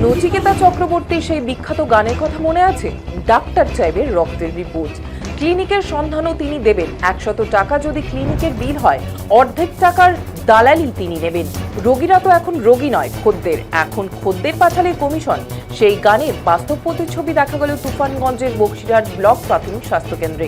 নচিকেতা চক্রবর্তী সেই বিখ্যাত গানের কথা মনে আছে? ডাক্তার চাইবে রক্তের রিপোর্ট, ক্লিনিকের সন্ধানও তিনি দেবেন। 100 টাকা যদি ক্লিনিকের বিল হয়, অর্ধেক টাকার দালালি তিনি নেবেন। রোগীরা তো এখন রোগী নয়, খদ্দের। এখন খদ্দের পাঠালে কমিশন। সেই গানের বাস্তব প্রতিচ্ছবি দেখা গেল তুফানগঞ্জের বক্সিরহাট ব্লক প্রাথমিক স্বাস্থ্য কেন্দ্রে।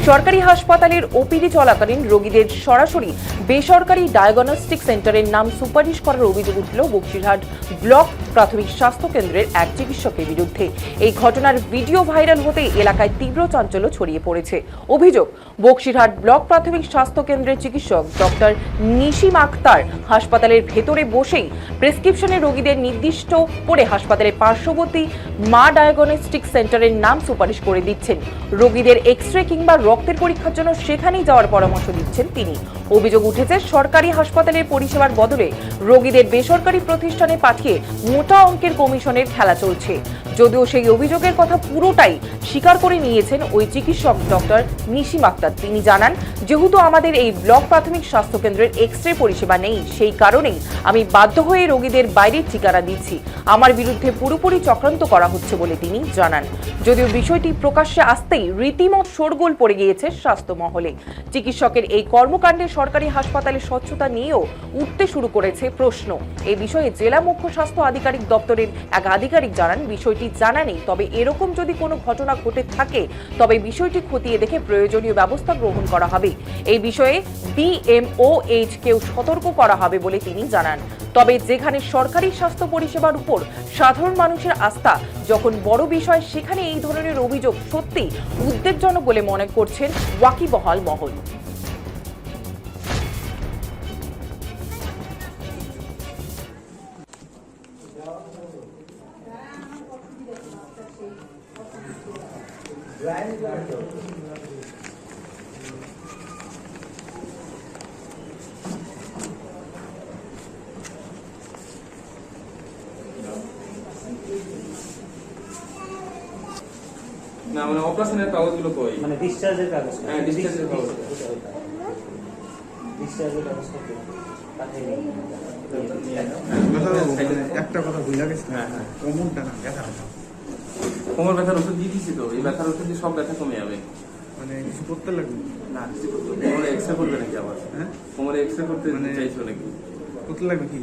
সরকারি হাসপাতালের ওপিডি চলাকালীন রোগীদের সরাসরি বেসরকারি ডায়াগনস্টিক সেন্টারের নাম সুপারিশ করার অভিযোগ উঠল বক্সিরহাট ব্লক প্রাথমিক স্বাস্থ্য কেন্দ্রের এক চিকিৎসকের বিরুদ্ধে। এই ঘটনার ভিডিও ভাইরাল হতে এলাকায় তীব্র চাঞ্চল্য ছড়িয়ে পড়েছে। অভিযোগ, বক্সিরহাট ব্লক প্রাথমিক স্বাস্থ্য কেন্দ্রের চিকিৎসক ডক্টর নিশিম আক্তার হাসপাতালের ভেতরে বসেই প্রেসক্রিপশনে রোগীদের নির্দিষ্ট করে হাসপাতালের পার্শ্ববর্তী মা ডায়াগনস্টিক সেন্টারের নাম সুপারিশ করে দিচ্ছেন। রোগীদের এক্স-রে কিংবা রক্তের পরীক্ষার জন্য সেখানেই যাওয়ার পরামর্শ দিচ্ছেন তিনি। অভিযোগ উঠেছে, সরকারি হাসপাতালের পরিষেবার বদলে রোগীদের বেসরকারি প্রতিষ্ঠানে পাঠিয়ে মোটা অঙ্কের কমিশনের খেলা চলছে। যদিও সেই অভিযোগের কথা পুরোটাই স্বীকার করে নিয়েছেন ওই চিকিৎসক ডক্টর নিশিম আক্তার। তিনি জানান, যেহেতু আমাদের এই ব্লক প্রাথমিক স্বাস্থ্য কেন্দ্রের এক্স-রে পরিষেবা নেই, সেই কারণেই আমি বাধ্য হয়ে রোগীদের বাইরের ঠিকানা দিচ্ছি। আমার বিরুদ্ধে পুরোপুরি চক্রান্ত করা হচ্ছে বলে তিনি জানান। যদিও বিষয়টি প্রকাশ্যে আসতেই রীতিমত শোরগোল পড়ে গিয়েছে স্বাস্থ্য মহলে। চিকিৎসকের এই কর্মকাণ্ডে সরকারি হাসপাতালের স্বচ্ছতা নিয়েও উঠতে শুরু করেছে প্রশ্ন। এই বিষয়ে জেলা মুখ্য স্বাস্থ্য আধিকারিক দপ্তরের এক আধিকারিক জানান, বিষয়টি জানা নেই, তবে এরকম যদি কোনো ঘটনা ঘটে থাকে তবে বিষয়টি খতিয়ে দেখে প্রয়োজনীয় ব্যবস্থা গ্রহণ করা হবে। এই বিষয়ে BMOH কেও সতর্ক করা হবে বলে তিনি জানান। তবে যেখানে সরকারি স্বাস্থ্য পরিষেবার উপর সাধারণ মানুষের আস্থা যখন বড় বিষয়, সেখানে এই ধরনের অভিযোগ সত্যি উদ্বেগজনক বলে মনে করছেন ওয়াকিবহাল মহল। না মানে অপারেশনের কাগজগুলো কই, মানে ডিসচার্জের কাগজ। হ্যাঁ ডিসচার্জের কাগজ। ডিসচার্জের কাগজটা পাঠিয়ে দিন। একটা কথা ভুলে গেছি। হ্যাঁ হ্যাঁ, কোমরটা না ব্যথা, কোমর ব্যথার ওষুধ দিয়ে দিছি তো। এই ব্যথার ওষুধ দিয়ে সব ব্যথা কমে যাবে। মানে কিছু করতে লাগবে না কিছু করতে হবে। কোমরে এক্সরে করবে নাকি আবার? হ্যাঁ, কোমরে এক্সরে করতে মানে- চাইছো নাকি? করতে লাগবে কি?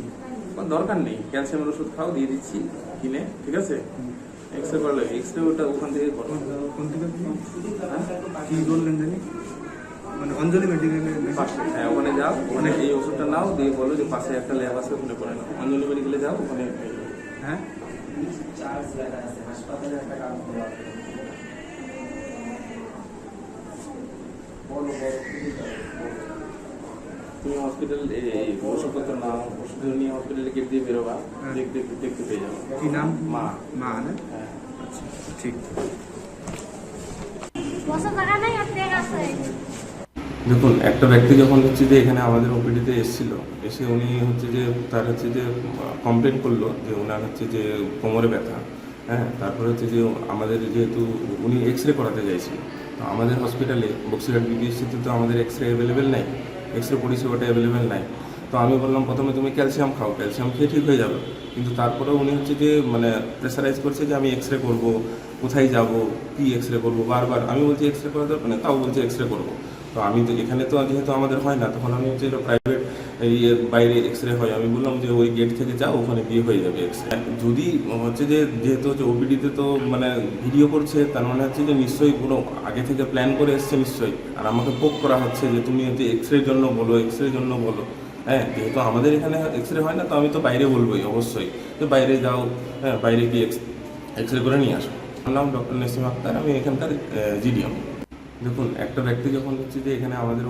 কোনো দরকার নেই, ক্যালসিয়ামের ওষুধ খাও, দিয়ে দিচ্ছি কিনে, ঠিক আছে? এক্সরে করা লাগবে, এক্সরে ওটা ওখান থেকে করো। কোন থেকে হ্যাঁ? কি বললেন জানি, মানে অঞ্জলি মেডিকেলে পাশে, হ্যাঁ ওখানে যাও, ওখানে এই ওষুধটা নাও, দিয়ে বলো যে পাশে একটা ল্যাব আছে, ওখানে করে নাও। অঞ্জলি মেডিকেলে যাও, ওখানে পেয়ে যাবে। হ্যাঁ তুমি হসপিটাল এই ওষুধপত্র নাও, ওষুধ নিয়ে হসপিটালে গেট দিয়ে বেরোবা, দেখতে দেখতে পেয়ে যাবো। কি নাম? মা। মা না? হ্যাঁ আচ্ছা ঠিক। দেখুন, একটা ব্যক্তি যখন হচ্ছে যে এখানে আমাদের ওপিডিতে এসেছিল, এসে উনি হচ্ছে যে তার হচ্ছে যে কমপ্লেন করলো যে ওনার হচ্ছে যে কোমরে ব্যথা। হ্যাঁ, তারপরে হচ্ছে যে আমাদের যেহেতু উনি এক্সরে করাতে চাইছিল, তো আমাদের হসপিটালে বক্সিরহাট BPSCতে তো আমাদের এক্সরে অ্যাভেলেবেল নাই, এক্সরে পরিষেবাটা অ্যাভেলেবেল নাই। তো আমি বললাম প্রথমে তুমি ক্যালসিয়াম খাও, ক্যালসিয়াম খেয়ে ঠিক হয়ে যাবে। কিন্তু তারপরেও উনি হচ্ছে যে মানে প্রেসারাইজ করছে যে আমি এক্সরে করব, কোথায় যাব, কি এক্সরে করব, বারবার। আমি বলছি এক্সরে করা দরকার নেই, তাও বলছে এক্সরে করবো। তো আমি তো এখানে তো যেহেতু আমাদের হয় না, তখন আমি হচ্ছে প্রাইভেট এই বাইরে এক্সরে হয়, আমি বললাম যে ওই গেট থেকে যাও, ওখানে গিয়ে হয়ে যাবে এক্সরে। যদি হচ্ছে যে যেহেতু হচ্ছে ওপিডিতে তো মানে ভিডিও করছে, তার মানে হচ্ছে যে নিশ্চয়ই পুরো আগে থেকে প্ল্যান করে এসছে নিশ্চয়ই। আর আমাকে পোক করা হচ্ছে যে তুমি হচ্ছে এক্সরের জন্য বলো, এক্সরের জন্য বলো। হ্যাঁ, যেহেতু আমাদের এখানে এক্সরে হয় না, তো আমি তো বাইরে বলবোই অবশ্যই যে বাইরে যাও, হ্যাঁ বাইরে গিয়ে এক্সরে করে নিয়ে আসো। আমার নাম ডক্টর নিশিম আক্তার, আমি এখানকার GDM। দেখুন, একটা ব্যক্তি যখন হচ্ছে যে এখানে আমাদের